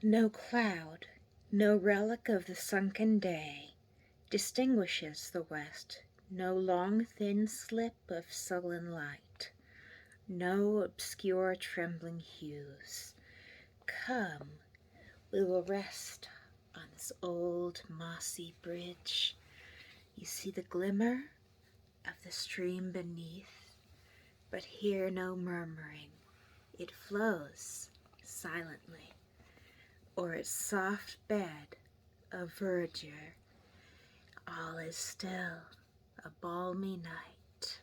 No cloud, no relic of the sunken day distinguishes the west, no long thin slip of sullen light, no obscure trembling hues. Come, we will rest on this old mossy bridge. You see the glimmer of the stream beneath, but hear no murmuring. It flows silently, o'er its soft bed of verdure. All is still, a balmy night,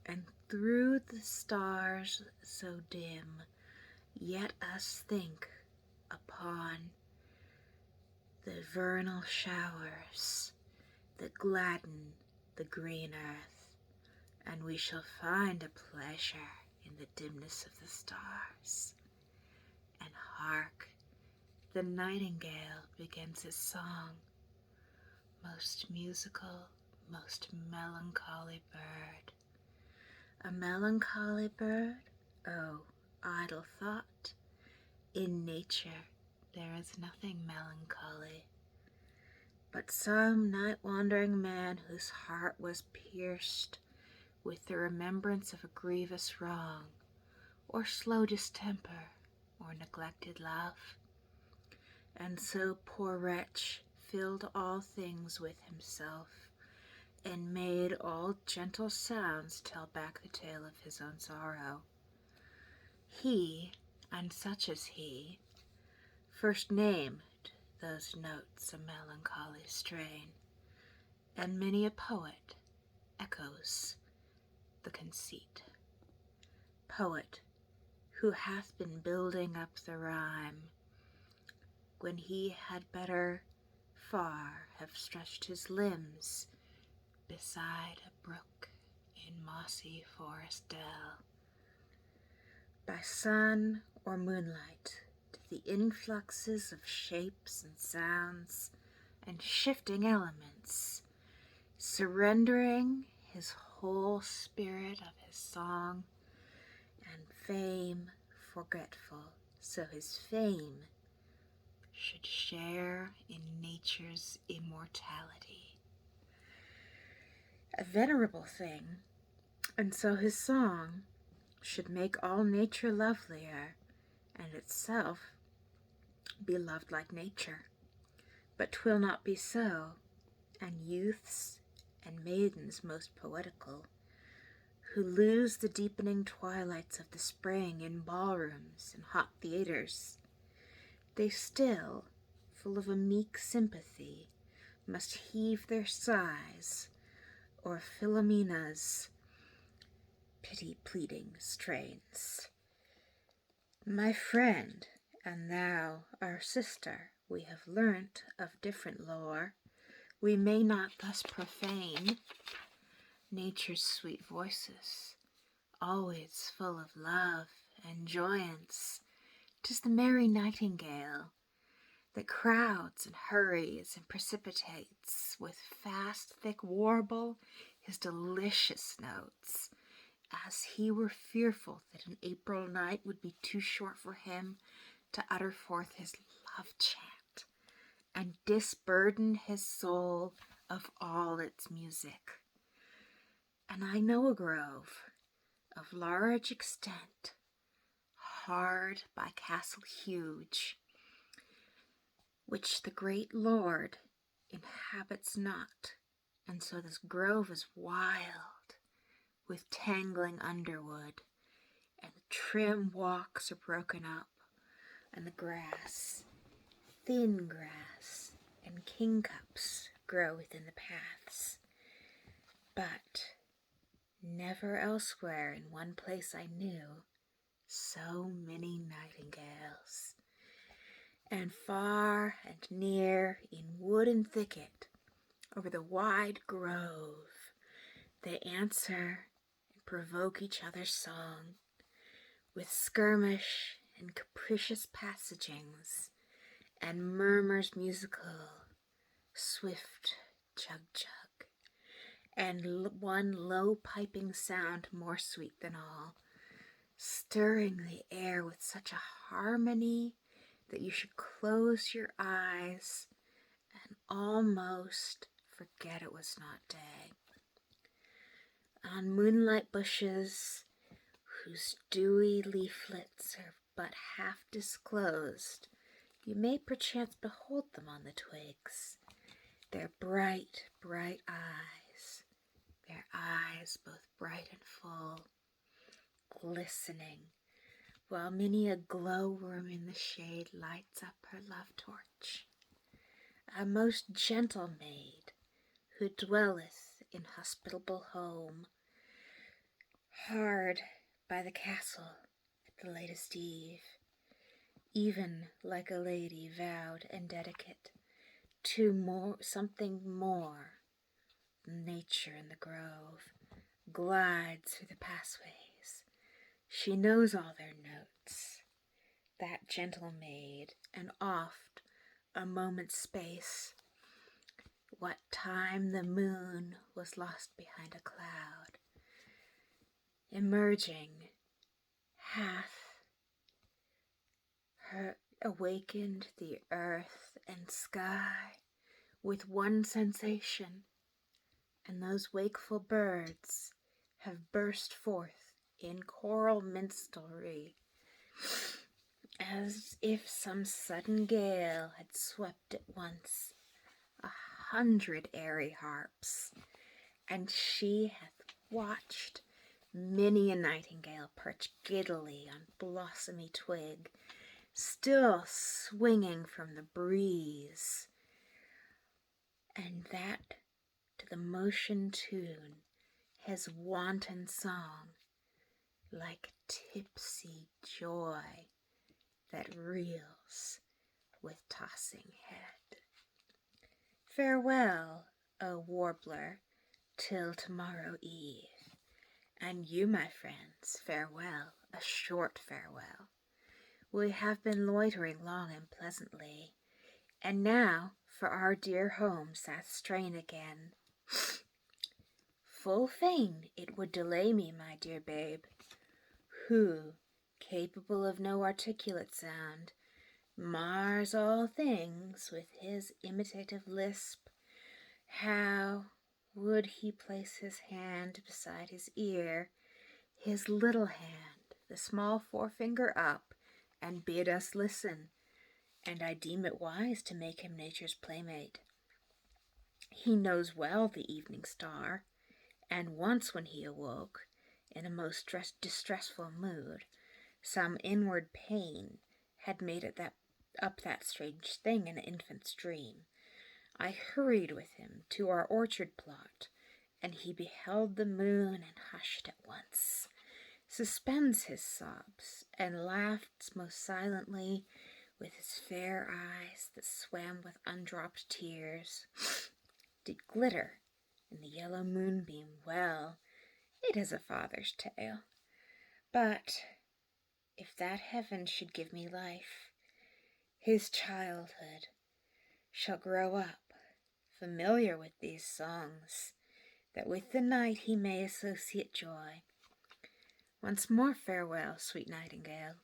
and through the stars so dim, yet us think upon the vernal showers that gladden the green earth, and we shall find a pleasure in the dimness of the stars. And hark, the nightingale begins his song, most musical, most melancholy bird. A melancholy bird? Oh, idle thought! In nature there is nothing melancholy, but some night-wandering man whose heart was pierced with the remembrance of a grievous wrong, or slow distemper, or neglected love, and so poor wretch filled all things with himself, and made all gentle sounds tell back the tale of his own sorrow. He, and such as he, first named those notes a melancholy strain, and many a poet echoes the conceit. Poet, who hath been building up the rhyme, when he had better far have stretched his limbs beside a brook in mossy forest dell. By sun or moonlight, to the influxes of shapes and sounds and shifting elements, surrendering his whole spirit of his song, and fame forgetful, so his fame should share in nature's immortality. A venerable thing, and so his song should make all nature lovelier, and itself be loved like nature. But 'twill not be so, and youths and maidens most poetical, who lose the deepening twilights of the spring in ballrooms and hot theaters, they still, full of a meek sympathy, must heave their sighs o'er Philomena's pity-pleading strains. My friend, and thou, our sister, we have learnt of different lore. We may not thus profane nature's sweet voices, always full of love and joyance. 'Tis the merry nightingale that crowds and hurries and precipitates with fast, thick warble his delicious notes, as he were fearful that an April night would be too short for him to utter forth his love chant and disburden his soul of all its music. And I know a grove of large extent, hard by castle huge, which the great lord inhabits not, and so this grove is wild, with tangling underwood, and the trim walks are broken up, and the grass, thin grass, and kingcups grow within the paths. But never elsewhere in one place I knew so many nightingales. And far and near, in wood and thicket, over the wide grove, they answer and provoke each other's song, with skirmish and capricious passagings, and murmurs musical, swift chug-chug, and one low piping sound more sweet than all, stirring the air with such a harmony that you should close your eyes and almost forget it was not day. On moonlight bushes, whose dewy leaflets are but half disclosed, you may perchance behold them on the twigs, their bright, bright eyes, their eyes both bright and full, glistening, while many a glowworm in the shade lights up her love torch. A most gentle maid, who dwelleth in hospitable home, hard by the castle at the latest eve, even like a lady vowed and dedicate to something more than nature in the grove, glides through the pathways. She knows all their notes, that gentle maid, and oft a moment's space, what time the moon was lost behind a cloud, emerging, hath her awakened the earth and sky with one sensation, and those wakeful birds have burst forth in choral minstrelsy, as if some sudden gale had swept at once 100 airy harps, and she hath watched many a nightingale perch giddily on blossomy twig, still swinging from the breeze, and that to the motion tune his wanton song, like tipsy joy that reels with tossing head. Farewell, O warbler, till tomorrow eve, and you, my friends, farewell, a short farewell. We have been loitering long and pleasantly, and now for our dear home saith strain again. Full fain it would delay me, my dear babe, who, capable of no articulate sound, mars all things with his imitative lisp. How would he place his hand beside his ear, his little hand, the small forefinger up, and bid us listen, and I deem it wise to make him nature's playmate. He knows well the evening star, and once when he awoke, in a most distressful mood, some inward pain had made it up that strange thing in an infant's dream. I hurried with him to our orchard plot, and he beheld the moon and hushed at once, suspends his sobs, and laughs most silently with his fair eyes that swam with undropped tears, did glitter in the yellow moonbeam. Well, it is a father's tale. But if that heaven should give me life, his childhood shall grow up familiar with these songs, that with the night he may associate joy. Once more farewell, sweet nightingale.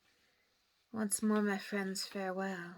Once more, my friends, farewell.